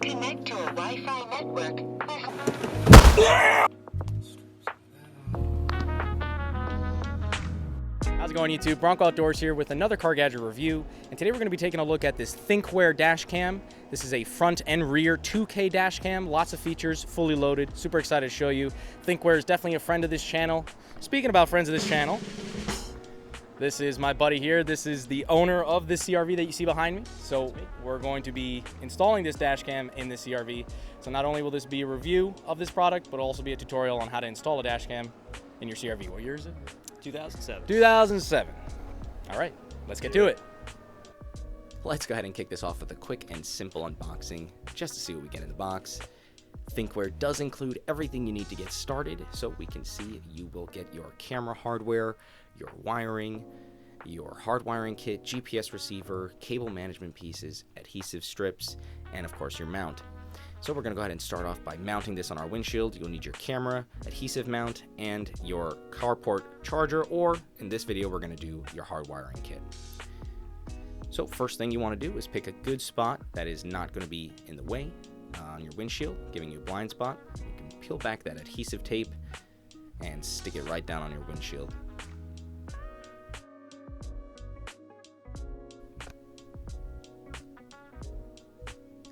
connect to a Wi-Fi network. How's it going, YouTube? Bronco Outdoors here with another car gadget review, and today we're going to be taking a look at this Thinkware dash cam. This is a front and rear 2K dash cam, lots of features, fully loaded. Super excited to show you. Thinkware is definitely a friend of this channel. Speaking about friends of this channel, this is my buddy here. This is the owner of this CRV that you see behind me. So we're going to be installing this dash cam in this CRV. So not only will this be a review of this product, but it'll also be a tutorial on how to install a dash cam in your CRV. What year is it? 2007. 2007. All right, let's get to it. Let's go ahead and kick this off with a quick and simple unboxing just to see what we get in the box. Thinkware does include everything you need to get started, so we can see you will get your camera hardware, your wiring, your hardwiring kit, GPS receiver, cable management pieces, adhesive strips, and of course your mount. So we're going to go ahead and start off by mounting this on our windshield. You'll need your camera, adhesive mount, and your carport charger, or in this video we're going to do your hardwiring kit. So first thing you want to do is pick a good spot that is not going to be in the way on your windshield, giving you a blind spot. You can peel back that adhesive tape and stick it right down on your windshield.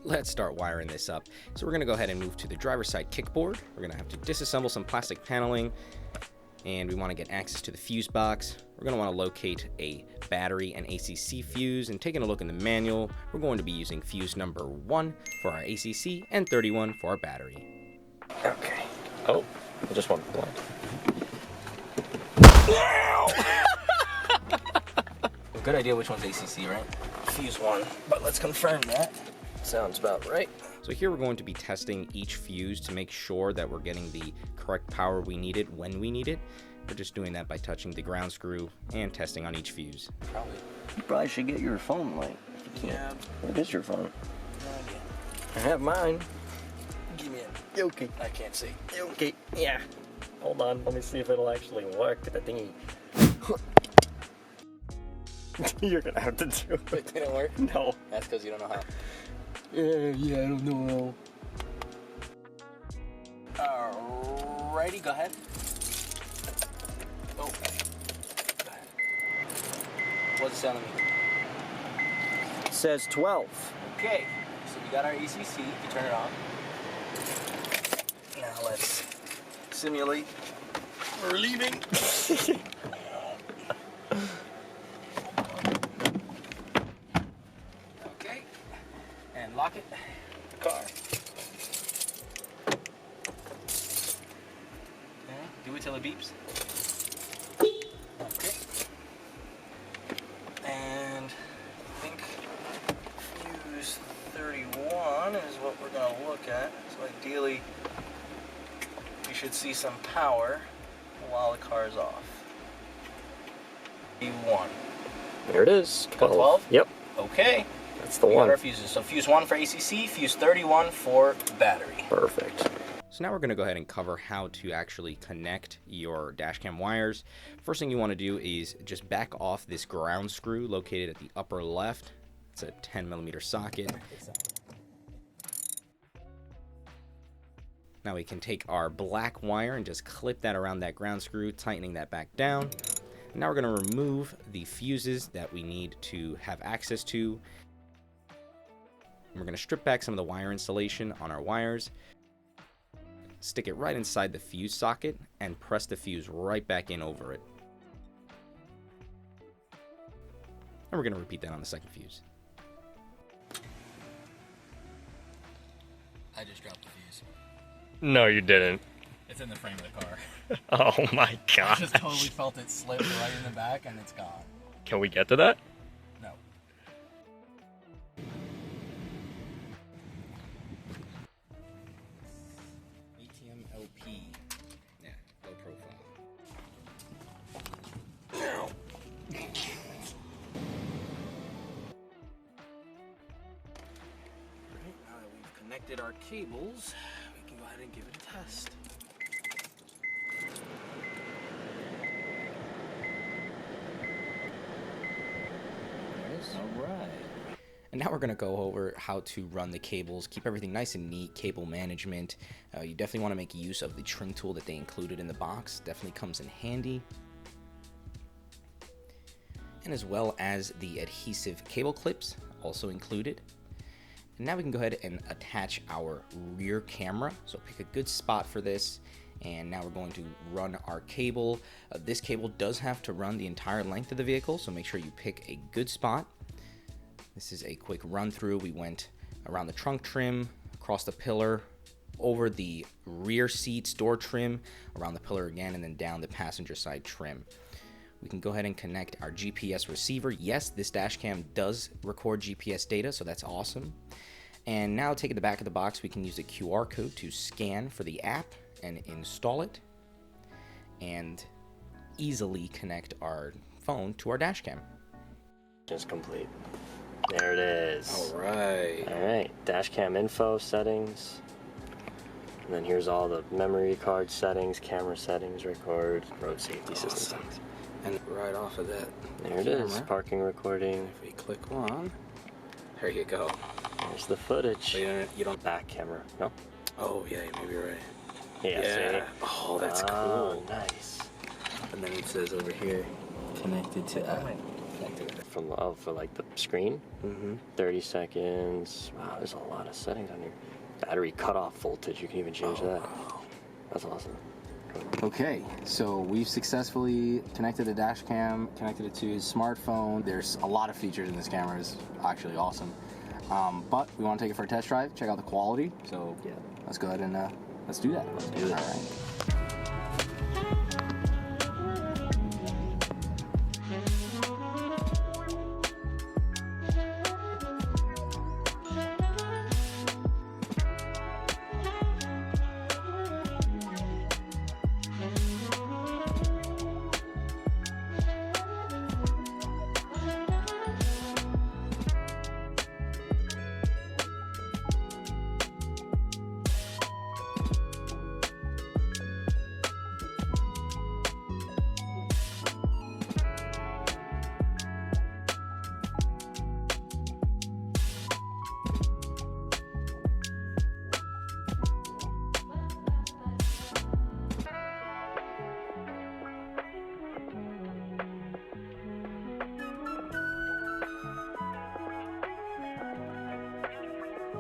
Let's start wiring this up. So we're going to go ahead and move to the driver's side kickboard. We're going to have to disassemble some plastic paneling, and we want to get access to the fuse box. We're going to want to locate a battery and ACC fuse, and taking a look in the manual, we're going to be using fuse number 1 for our ACC and 31 for our battery. Okay. Oh, I just want to blind. Good idea which one's ACC, right? Fuse 1, but let's confirm that. Sounds about right. So here we're going to be testing each fuse to make sure that we're getting the correct power we need it when we need it. We're just doing that by touching the ground screw and testing on each fuse. You probably should get your phone light. Yeah. What is your phone? No idea. I have mine. Give me it. Okay. I can't see. Okay. Yeah. Hold on. Let me see if it'll actually work. That thingy. You're gonna have to do it. It didn't work? No. That's because you don't know how. Yeah, I don't know. Alrighty, go ahead. Oh. Go ahead. What's it telling me? It says 12. Okay, so we got our ACC. You turn it on. Now let's simulate. We're leaving. Okay, and lock it. The car. Okay, do it till it beeps. Okay. And I think fuse 31 is what we're going to look at. So ideally, you should see some power while the car is off. Fuse1. There it is. 12? Yep. Okay. That's the We one. got our fuses. So fuse 1 for ACC, fuse 31 for battery. Perfect. So now we're going to go ahead and cover how to actually connect your dashcam wires. First thing you want to do is just back off this ground screw located at the upper left. It's a 10mm socket. Now we can take our black wire and just clip that around that ground screw, tightening that back down. And now we're going to remove the fuses that we need to have access to. And we're going to strip back some of the wire insulation on our wires. Stick it right inside the fuse socket and press the fuse right back in over it. And we're going to repeat that on the second fuse. I just dropped the fuse. No, you didn't. It's in the frame of the car. Oh my I god. just totally felt it slip right in the back and it's gone. Can we get to that? No. ATM LP. Yeah, low profile. Alright, now that we've connected our cables, we can go ahead and give it a test. Alright. And now we're going to go over how to run the cables, keep everything nice and neat, cable management. You definitely want to make use of the trim tool that they included in the box. Definitely comes in handy. And as well as the adhesive cable clips, also included. And now we can go ahead and attach our rear camera. So pick a good spot for this. And now we're going to run our cable. This cable does have to run the entire length of the vehicle, so make sure you pick a good spot. This is a quick run through. We went around the trunk trim, across the pillar, over the rear seats door trim, around the pillar again, and then down the passenger side trim. We can go ahead and connect our GPS receiver. Yes, this dash cam does record GPS data, so that's awesome. And now taking the back of the box, we can use the QR code to scan for the app and install it, and easily connect our phone to our dash cam. Just complete. There it is. All right. All right. Dash cam info settings. And then here's all the memory card settings, camera settings, record, road safety system settings. And right off of that, There it is. Parking recording. If we click one, there you go. There's the footage. So you don't. Back camera. No? Oh yeah, maybe you're right. Yeah. See? Oh, that's Ah, cool. Nice. And then it says over here, connected to app. From for like the screen. 30 seconds. Wow, there's a lot of settings on here. Battery cutoff voltage. You can even change that. That's awesome. Okay, so we've successfully connected the dash cam, connected it to his smartphone. There's a lot of features in this camera. It's actually awesome. But we want to take it for a test drive, check out the quality. So Yeah. let's go ahead and let's do that. Let's do this. All right.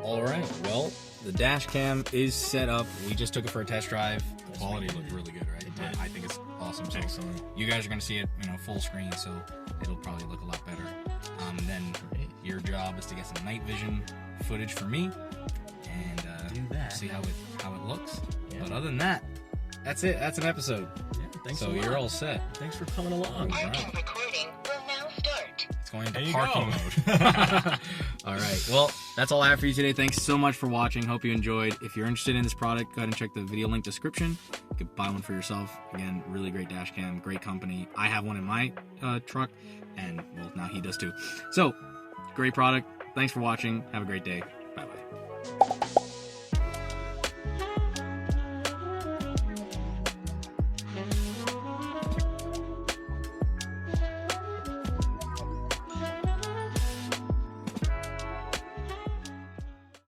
All right, well, the dash cam is set up. We just took it for a test drive. The quality looked really good, right? I think it's awesome. So Excellent. you guys are going to see it, full screen, so it'll probably look a lot better. Then your job is to get some night vision footage for me and Do that. see how it looks. Yeah. But other than that, that's it. That's an episode. Yeah, thanks So a lot. you're all set. Thanks for coming along. Parking recording will now start. It's going There into you parking go. mode. All right. Well, that's all I have for you today. Thanks so much for watching. Hope you enjoyed. If you're interested in this product, go ahead and check the video link description. You can buy one for yourself. Again, really great dash cam, great company. I have one in my truck, and well, now he does too. So, great product. Thanks for watching. Have a great day. Bye-bye.